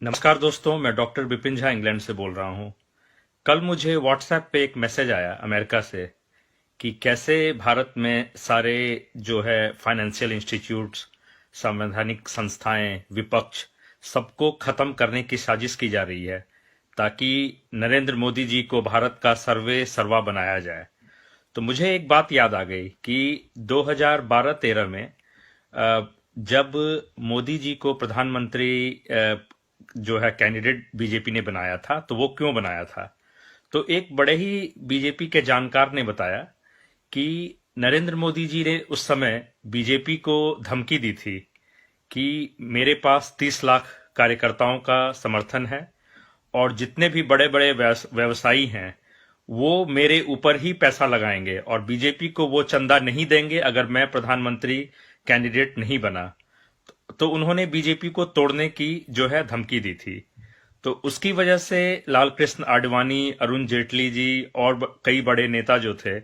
नमस्कार दोस्तों, मैं डॉक्टर विपिन झा इंग्लैंड से बोल रहा हूँ। कल मुझे व्हाट्सएप पे एक मैसेज आया अमेरिका से कि कैसे भारत में सारे जो है फाइनेंशियल इंस्टीट्यूट्स, संवैधानिक संस्थाएं, विपक्ष, सबको खत्म करने की साजिश की जा रही है ताकि नरेंद्र मोदी जी को भारत का सर्वे सर्वा बनाया जाए। तो मुझे एक बात याद आ गई कि 2012-13 में जब मोदी जी को प्रधानमंत्री जो है कैंडिडेट बीजेपी ने बनाया था, तो वो क्यों बनाया था। तो एक बड़े ही बीजेपी के जानकार ने बताया कि नरेंद्र मोदी जी ने उस समय बीजेपी को धमकी दी थी कि मेरे पास 30 लाख कार्यकर्ताओं का समर्थन है और जितने भी बड़े बड़े व्यवसायी हैं वो मेरे ऊपर ही पैसा लगाएंगे और बीजेपी को वो चंदा नहीं देंगे अगर मैं प्रधानमंत्री कैंडिडेट नहीं बना। तो उन्होंने बीजेपी को तोड़ने की जो है धमकी दी थी। तो उसकी वजह से लाल कृष्ण आडवाणी, अरुण जेटली जी और कई बड़े नेता जो थे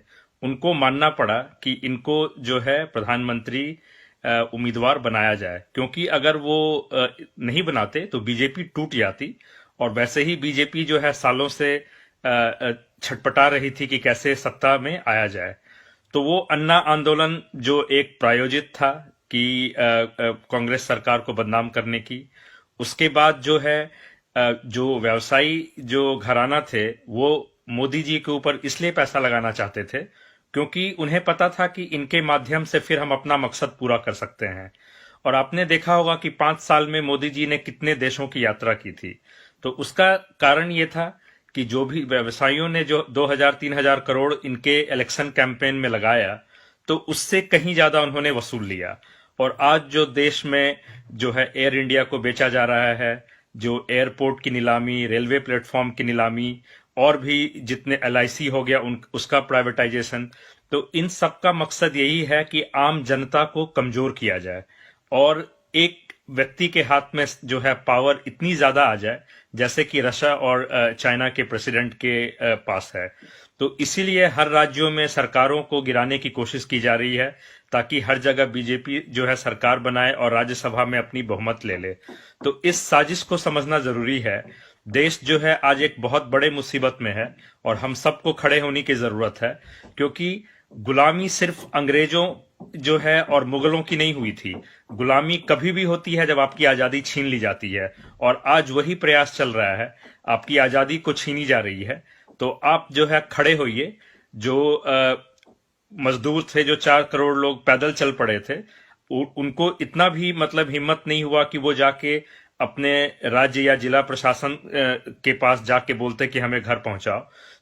उनको मानना पड़ा कि इनको जो है प्रधानमंत्री उम्मीदवार बनाया जाए, क्योंकि अगर वो नहीं बनाते तो बीजेपी टूट जाती। और वैसे ही बीजेपी जो है सालों से छटपटा रही थी कि कैसे सत्ता में आया जाए। तो वो अन्ना आंदोलन जो एक प्रायोजित था कि कांग्रेस सरकार को बदनाम करने की, उसके बाद जो है जो व्यवसायी जो घराना थे वो मोदी जी के ऊपर इसलिए पैसा लगाना चाहते थे क्योंकि उन्हें पता था कि इनके माध्यम से फिर हम अपना मकसद पूरा कर सकते हैं। और आपने देखा होगा कि 5 साल में मोदी जी ने कितने देशों की यात्रा की थी। तो उसका कारण ये था कि जो भी व्यवसायियों ने जो 2000-3000 करोड़ इनके इलेक्शन कैंपेन में लगाया, तो उससे कहीं ज्यादा उन्होंने वसूल लिया। और आज जो देश में जो है एयर इंडिया को बेचा जा रहा है, जो एयरपोर्ट की नीलामी, रेलवे प्लेटफॉर्म की नीलामी और भी जितने LIC हो गया उसका प्राइवेटाइजेशन, तो इन सब का मकसद यही है कि आम जनता को कमजोर किया जाए और एक व्यक्ति के हाथ में जो है पावर इतनी ज्यादा आ जाए जैसे कि रशिया और चाइना के प्रेसिडेंट के पास है। तो इसीलिए हर राज्यों में सरकारों को गिराने की कोशिश की जा रही है ताकि हर जगह बीजेपी जो है सरकार बनाए और राज्यसभा में अपनी बहुमत ले ले। तो इस साजिश को समझना जरूरी है। देश जो है आज एक बहुत बड़े मुसीबत में है और हम सबको खड़े होने की जरूरत है, क्योंकि गुलामी सिर्फ अंग्रेजों जो है और मुगलों की नहीं हुई थी। गुलामी कभी भी होती है जब आपकी आजादी छीन ली जाती है, और आज वही प्रयास चल रहा है, आपकी आजादी को छीनी जा रही है। तो आप जो है खड़े होइए। जो मजदूर थे, जो 4 करोड़ लोग पैदल चल पड़े थे, उनको इतना भी मतलब हिम्मत नहीं हुआ कि वो जाके अपने राज्य या जिला प्रशासन के पास जाके बोलते कि हमें घर पहुंचाओ।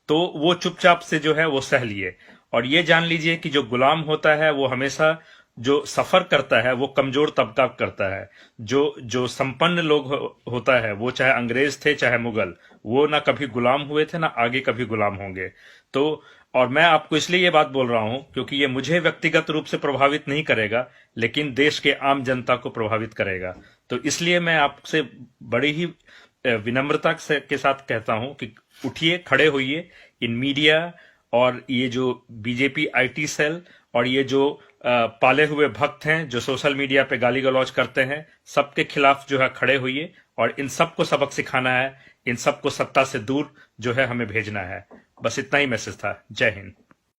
तो वो चुपचाप से जो है वो सह लिए। और ये जान लीजिए कि जो गुलाम होता है वो हमेशा जो सफर करता है वो कमजोर तबका करता है। जो जो संपन्न लोग होता है, वो चाहे अंग्रेज थे चाहे मुगल, वो ना कभी गुलाम हुए थे ना आगे कभी गुलाम होंगे। तो और मैं आपको इसलिए ये बात बोल रहा हूं क्योंकि ये मुझे व्यक्तिगत रूप से प्रभावित नहीं करेगा, लेकिन देश के आम जनता को प्रभावित करेगा। तो इसलिए मैं आपसे बड़ी ही विनम्रता के साथ कहता हूं कि उठिए, खड़े होइए। इन मीडिया और ये जो बीजेपी IT सेल और ये जो पाले हुए भक्त हैं जो सोशल मीडिया पे गाली गलौज करते हैं, सबके खिलाफ जो है खड़े होइए और इन सबको सबक सिखाना है। इन सबको सत्ता से दूर जो है हमें भेजना है। बस इतना ही मैसेज था। जय हिंद।